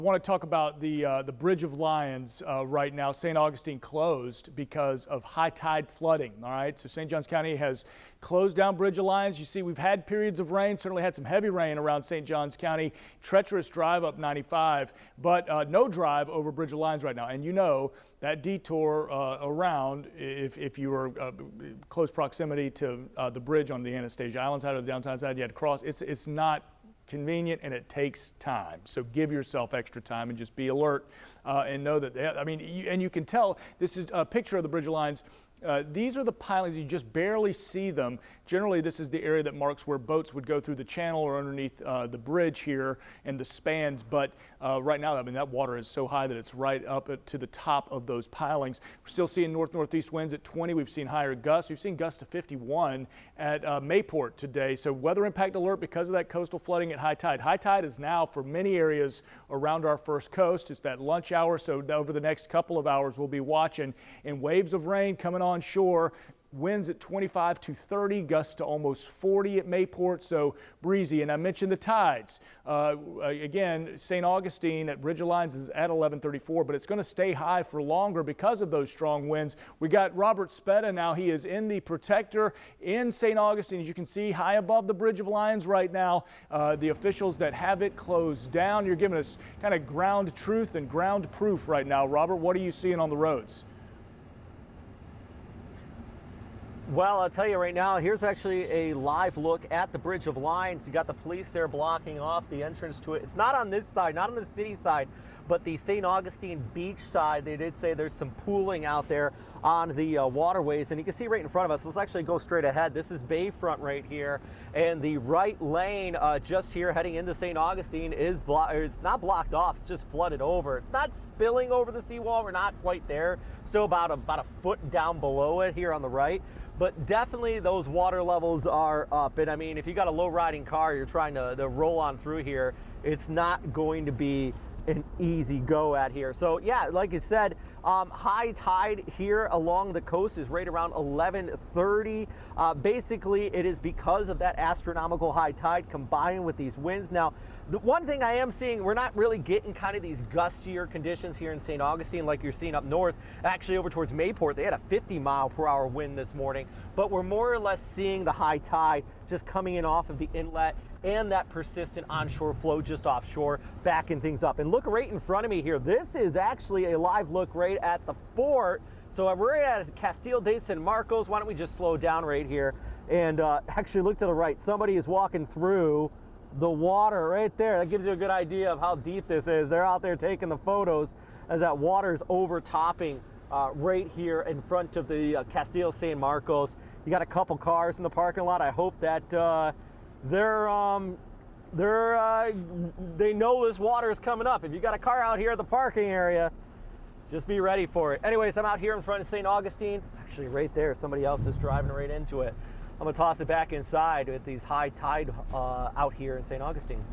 I want to talk about the Bridge of Lions right now. St. Augustine closed because of high tide flooding. All right, so St. Johns County has closed down Bridge of Lions. You see, we've had periods of rain, certainly had some heavy rain around St. Johns County. Treacherous drive up 95, but no drive over Bridge of Lions right now. And you know that detour around, if you were close proximity to the bridge on the Anastasia Island side or the downtown side, you had to cross. It's not convenient and it takes time. So give yourself extra time and just be alert and know that, and you can tell, this is a picture of the Bridge of Lions. These are the pilings, you just barely see them. Generally, this is the area that marks where boats would go through the channel or underneath the bridge here and the spans. But right now, that water is so high that it's right up to the top of those pilings. We're still seeing north-northeast winds at 20. We've seen higher gusts. We've seen gusts to 51 at Mayport today. So weather impact alert because of that coastal flooding at high tide. High tide is now for many areas around our first coast. It's that lunch hour. So over the next couple of hours, we'll be watching, and waves of rain coming on shore. Winds at 25 to 30, gusts to almost 40 at Mayport, so breezy. And I mentioned the tides. Again, St. Augustine at Bridge of Lions is at 1134, but it's going to stay high for longer because of those strong winds. We got Robert Speta now. He is in the Protector in St. Augustine. As you can see, high above the Bridge of Lions right now. The officials that have it closed down. You're giving us kind of ground truth and ground proof right now. Robert, what are you seeing on the roads? Well, I'll tell you right now, here's actually a live look at the Bridge of Lions. You got the police there blocking off the entrance to it. It's not on this side, not on the city side, but the St. Augustine beach side. They did say there's some pooling out there on the waterways, and you can see right in front of us. Let's actually go straight ahead. This is Bayfront right here, and the right lane just here heading into St. Augustine is it's not blocked off, it's just flooded over. It's not spilling over the seawall, we're not quite there. Still about a foot down below it here on the right. But definitely those water levels are up. And I mean, if you got a low riding car, you're trying to roll on through here, it's not going to be an easy go at here. So yeah, like you said, high tide here along the coast is right around 11:30. Basically, it is because of that astronomical high tide combined with these winds. Now, the one thing I am seeing, we're not really getting kind of these gustier conditions here in St. Augustine like you're seeing up north. Actually, over towards Mayport, they had a 50-mile-per-hour wind this morning, but we're more or less seeing the high tide just coming in off of the inlet and that persistent onshore flow just offshore, backing things up. And look right in front of me here. This is actually a live look right at the fort. So we're at Castillo de San Marcos. Why don't we just slow down right here and actually look to the right. Somebody is walking through the water right there. That gives you a good idea of how deep this is. They're out there taking the photos as that water is overtopping right here in front of the Castillo San Marcos. You got a couple cars in the parking lot. I hope that they know this water is coming up. If you got a car out here at the parking area, just be ready for it. Anyways, I'm out here in front of St. Augustine. Actually, right there, somebody else is driving right into it. I'm gonna toss it back inside with these high tide out here in St. Augustine.